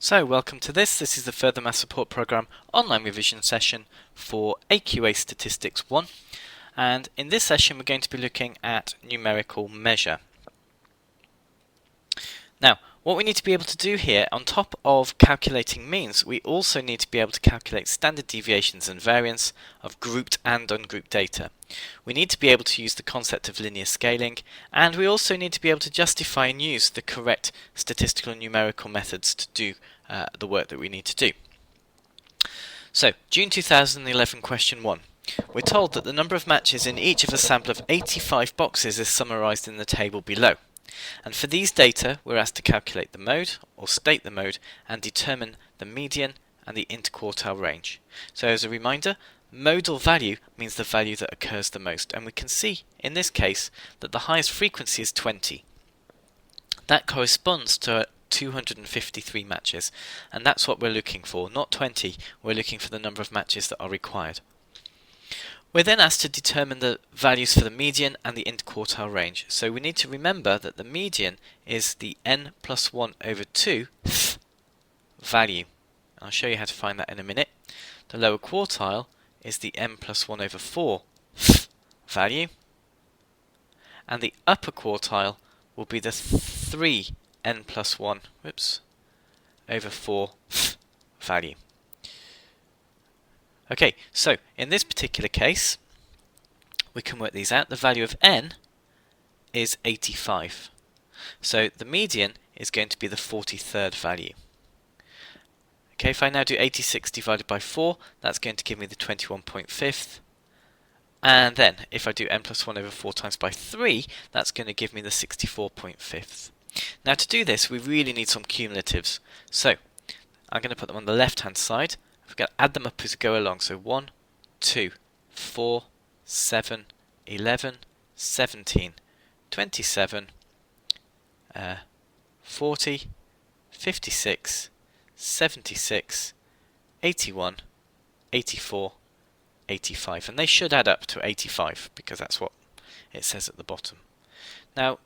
So welcome to this is the Further Maths Support Programme online revision session for AQA Statistics 1, and in this session we're going to be looking at numerical measure. Now what we need to be able to do here, on top of calculating means, we also need to be able to calculate standard deviations and variance of grouped and ungrouped data. We need to be able to use the concept of linear scaling, and we also need to be able to justify and use the correct statistical and numerical methods to do the work that we need to do. So, June 2011 question 1. We're told that the number of matches in each of a sample of 85 boxes is summarised in the table below. And for these data, we're asked to calculate the mode, or state the mode, and determine the median and the interquartile range. So as a reminder, modal value means the value that occurs the most, and we can see in this case that the highest frequency is 20. That corresponds to 253 matches, and that's what we're looking for, not 20, we're looking for the number of matches that are required. We're then asked to determine the values for the median and the interquartile range. So we need to remember that the median is the n plus 1 over 2 value. I'll show you how to find that in a minute. The lower quartile is the n plus 1 over 4 value. And the upper quartile will be the 3n plus 1 over 4 value. Okay, so in this particular case, we can work these out. The value of n is 85. So the median is going to be the 43rd value. Okay, if I now do 86 divided by 4, that's going to give me the 21.5th. And then if I do n plus 1 over 4 times by 3, that's going to give me the 64.5th. Now to do this, we really need some cumulatives. So I'm going to put them on the left-hand side. We're going to add them up as we go along. So 1, 2, 4, 7, 11, 17, 27, 40, 56, 76, 81, 84, 85. And they should add up to 85 because that's what it says at the bottom. Now,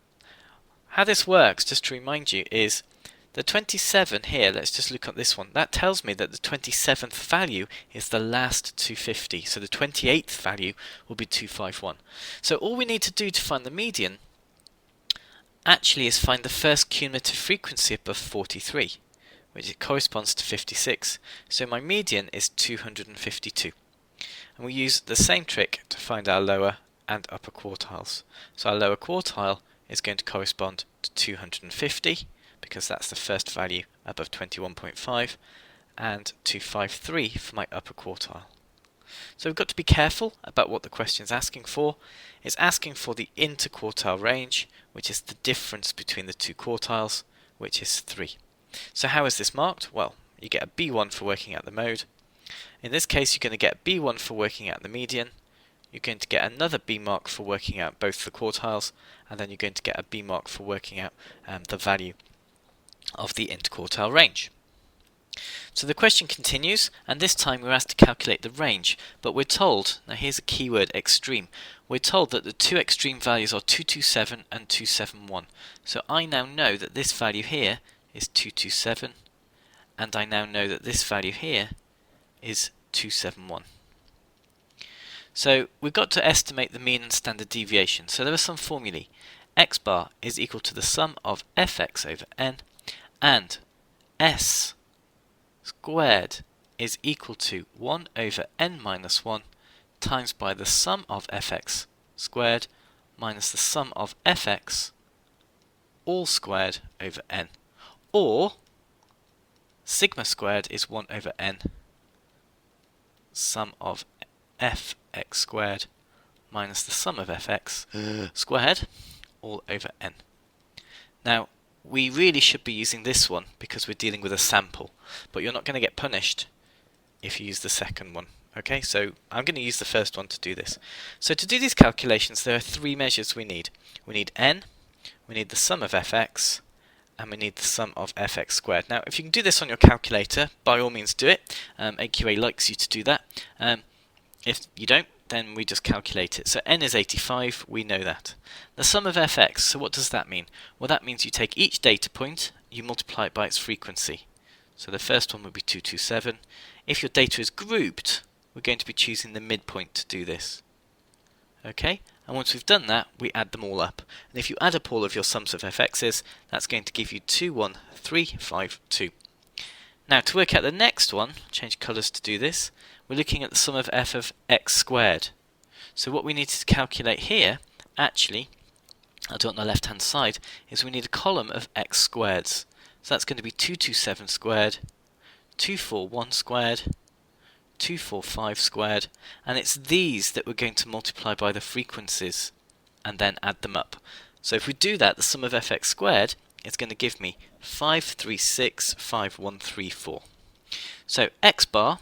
how this works, just to remind you, is the 27 here, let's just look at this one. That tells me that the 27th value is the last 250. So the 28th value will be 251. So all we need to do to find the median actually is find the first cumulative frequency above 43, which corresponds to 56. So my median is 252. And we use the same trick to find our lower and upper quartiles. So our lower quartile is going to correspond to 250. Because that's the first value above 21.5, and 253 for my upper quartile. So we've got to be careful about what the question is asking for. It's asking for the interquartile range, which is the difference between the two quartiles, which is 3. So how is this marked? Well, you get a B1 for working out the mode. In this case, you're going to get B1 for working out the median. You're going to get another B mark for working out both the quartiles, and then you're going to get a B mark for working out the value of the interquartile range. So the question continues, and this time we're asked to calculate the range, but we're told, now here's a keyword, extreme, we're told that the two extreme values are 227 and 271. So I now know that this value here is 227, and I now know that this value here is 271. So we've got to estimate the mean and standard deviation. So there are some formulae. X bar is equal to the sum of fx over n, and s squared is equal to 1 over n minus 1 times by the sum of fx squared minus the sum of fx all squared over n. Or sigma squared is 1 over n sum of fx squared minus the sum of fx squared all over n. Now, we really should be using this one because we're dealing with a sample, but you're not going to get punished if you use the second one. Okay, so I'm going to use the first one to do this. So to do these calculations, there are 3 measures we need. We need n, we need the sum of fx, and we need the sum of fx squared. Now, if you can do this on your calculator, by all means do it. AQA likes you to do that. If you don't, then we just calculate it. So n is 85, we know that. The sum of fx, so what does that mean? Well, that means you take each data point, you multiply it by its frequency. So the first one would be 227. If your data is grouped, we're going to be choosing the midpoint to do this. Okay, and once we've done that, we add them all up. And if you add up all of your sums of fx's, that's going to give you 21352. Now to work out the next one, change colours to do this, we're looking at the sum of f of x squared. So what we need to calculate here, actually, I'll do it on the left hand side, is we need a column of x squareds. So that's going to be 227 squared, 241 squared, 245 squared, and it's these that we're going to multiply by the frequencies and then add them up. So if we do that, the sum of fx squared is going to give me 5365134. So x bar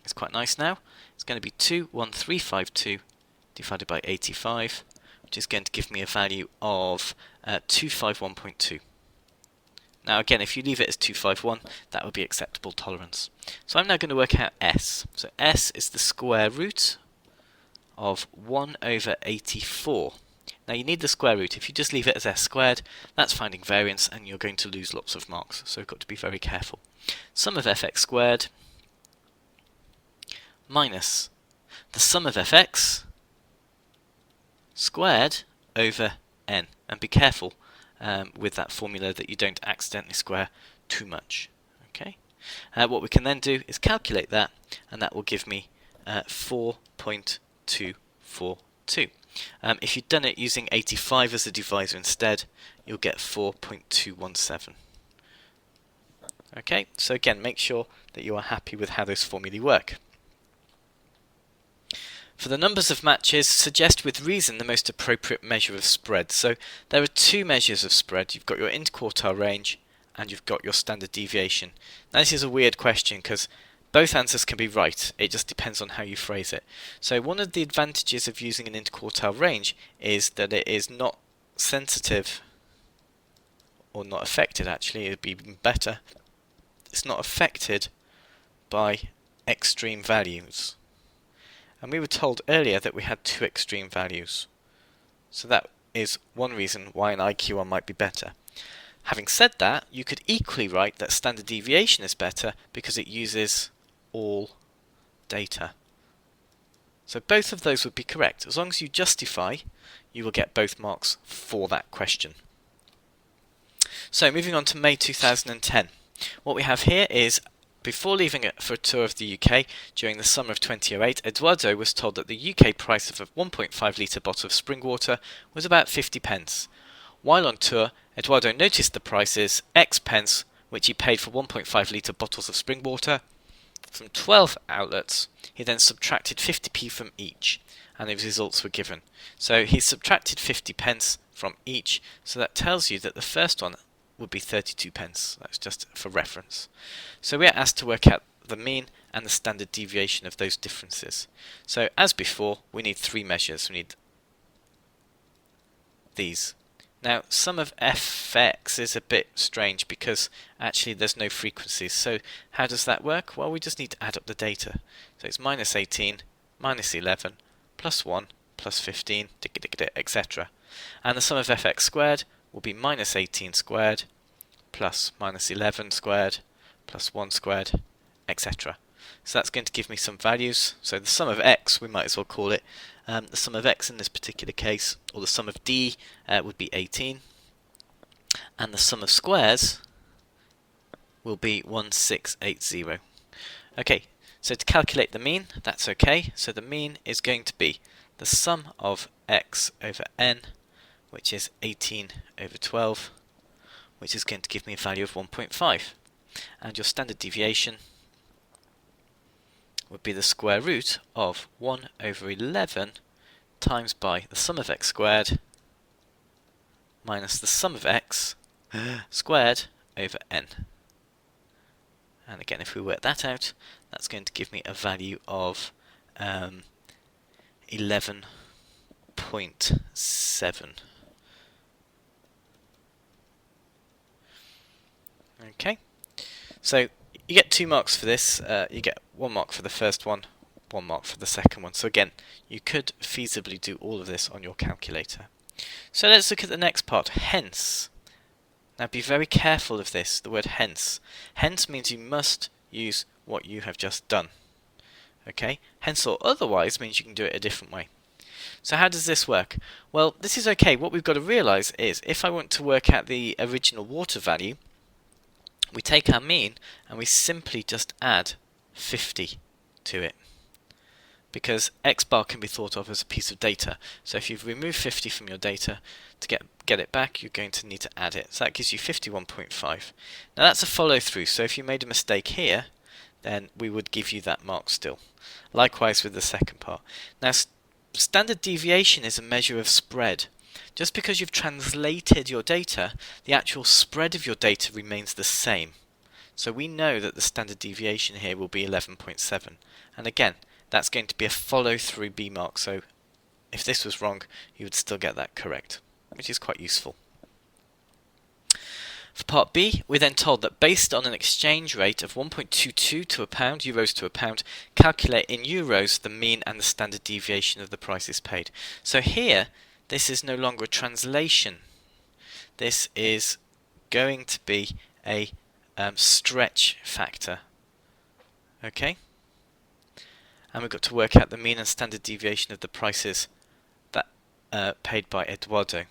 is quite nice now. It's going to be 21352 divided by 85, which is going to give me a value of 251.2. Now again, if you leave it as 251, that would be acceptable tolerance. So I'm now going to work out s. So s is the square root of 1 over 84. Now you need the square root. If you just leave it as s squared, that's finding variance and you're going to lose lots of marks. So we've got to be very careful. Sum of fx squared minus the sum of fx squared over n. And be careful with that formula that you don't accidentally square too much. Okay. What we can then do is calculate that, and that will give me 4.242. If you'd done it using 85 as a divisor instead, you'll get 4.217. Okay, so again, make sure that you are happy with how those formulae work. For the numbers of matches, suggest with reason the most appropriate measure of spread. So there are two measures of spread. You've got your interquartile range and you've got your standard deviation. Now this is a weird question because both answers can be right. It just depends on how you phrase it. So one of the advantages of using an interquartile range is that it is not sensitive, or not affected actually, it would be even better. It's not affected by extreme values. And we were told earlier that we had two extreme values. So that is one reason why an IQ1 might be better. Having said that, you could equally write that standard deviation is better because it uses all data. So both of those would be correct. As long as you justify, you will get both marks for that question. So moving on to May 2010. What we have here is, before leaving it for a tour of the UK during the summer of 2008, Eduardo was told that the UK price of a 1.5 litre bottle of spring water was about 50 pence. While on tour, Eduardo noticed the prices X pence, which he paid for 1.5 litre bottles of spring water, from 12 outlets. He then subtracted 50p from each, and the results were given. So he subtracted 50 pence from each, so that tells you that the first one would be 32 pence. That's just for reference. So we are asked to work out the mean and the standard deviation of those differences. So as before, we need three measures. We need these. Now sum of fx is a bit strange because actually there's no frequencies. So how does that work? Well, we just need to add up the data. So it's minus 18, minus 11, plus 1, plus 15, etc. And the sum of fx squared will be minus 18 squared plus minus 11 squared plus 1 squared, etc. So that's going to give me some values. So the sum of x, we might as well call it, the sum of x in this particular case, or the sum of d, would be 18. And the sum of squares will be 1680. Okay, so to calculate the mean, that's okay. So the mean is going to be the sum of x over n, which is 18 over 12, which is going to give me a value of 1.5. And your standard deviation would be the square root of 1 over 11 times by the sum of x squared minus the sum of x squared over n. And again, if we work that out, that's going to give me a value of 11.7. Okay, so you get 2 marks for this. You get 1 mark for the first one, 1 mark for the second one. So again, you could feasibly do all of this on your calculator. So let's look at the next part, hence. Now be very careful of this, the word hence. Hence means you must use what you have just done. Okay? Hence or otherwise means you can do it a different way. So how does this work? Well, this is okay. What we've got to realise is if I want to work out the original water value, we take our mean and we simply just add 50 to it. Because x bar can be thought of as a piece of data. So if you've removed 50 from your data, to get it back, you're going to need to add it. So that gives you 51.5. Now that's a follow through, so if you made a mistake here, then we would give you that mark still. Likewise with the second part. Now standard deviation is a measure of spread. Just because you've translated your data, the actual spread of your data remains the same. So we know that the standard deviation here will be 11.7. And again, that's going to be a follow-through B mark, so if this was wrong, you would still get that correct, which is quite useful. For part B, we're then told that based on an exchange rate of 1.22 to a pound, euros to a pound, calculate in euros the mean and the standard deviation of the prices paid. So here, this is no longer a translation. This is going to be a stretch factor. Okay? And we've got to work out the mean and standard deviation of the prices that paid by Eduardo.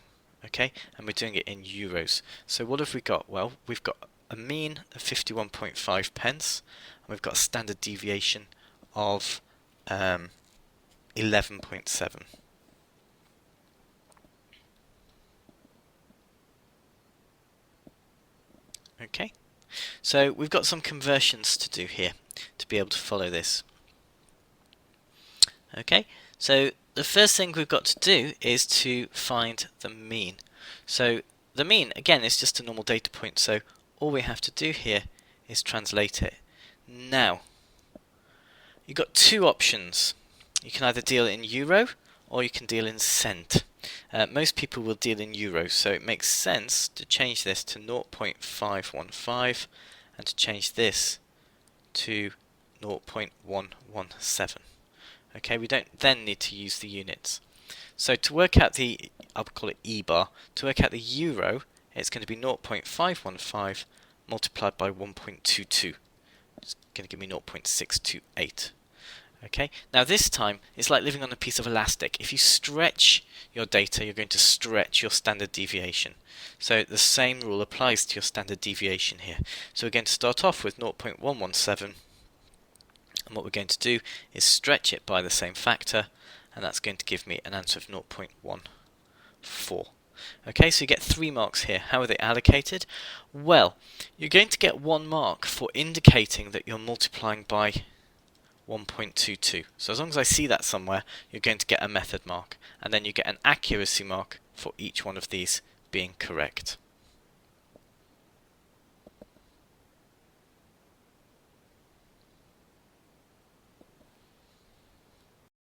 Okay, and we're doing it in euros. So what have we got? Well, we've got a mean of 51.5 pence, and we've got a standard deviation of 11.7. Okay, so we've got some conversions to do here to be able to follow this. Okay, so the first thing we've got to do is to find the mean. So the mean, again, is just a normal data point, so all we have to do here is translate it. Now, you've got two options. You can either deal in euro or you can deal in cent. Most people will deal in euros, so it makes sense to change this to 0.515 and to change this to 0.117. Okay, we don't then need to use the units. So to work out the, I'll call it E bar, to work out the euro, it's going to be 0.515 multiplied by 1.22. It's going to give me 0.628. Okay, now this time it's like living on a piece of elastic. If you stretch your data, you're going to stretch your standard deviation. So the same rule applies to your standard deviation here. So we're going to start off with 0.117. And what we're going to do is stretch it by the same factor, and that's going to give me an answer of 0.14. Okay, so you get 3 marks here. How are they allocated? Well, you're going to get 1 mark for indicating that you're multiplying by 1.22. So as long as I see that somewhere, you're going to get a method mark, and then you get an accuracy mark for each one of these being correct.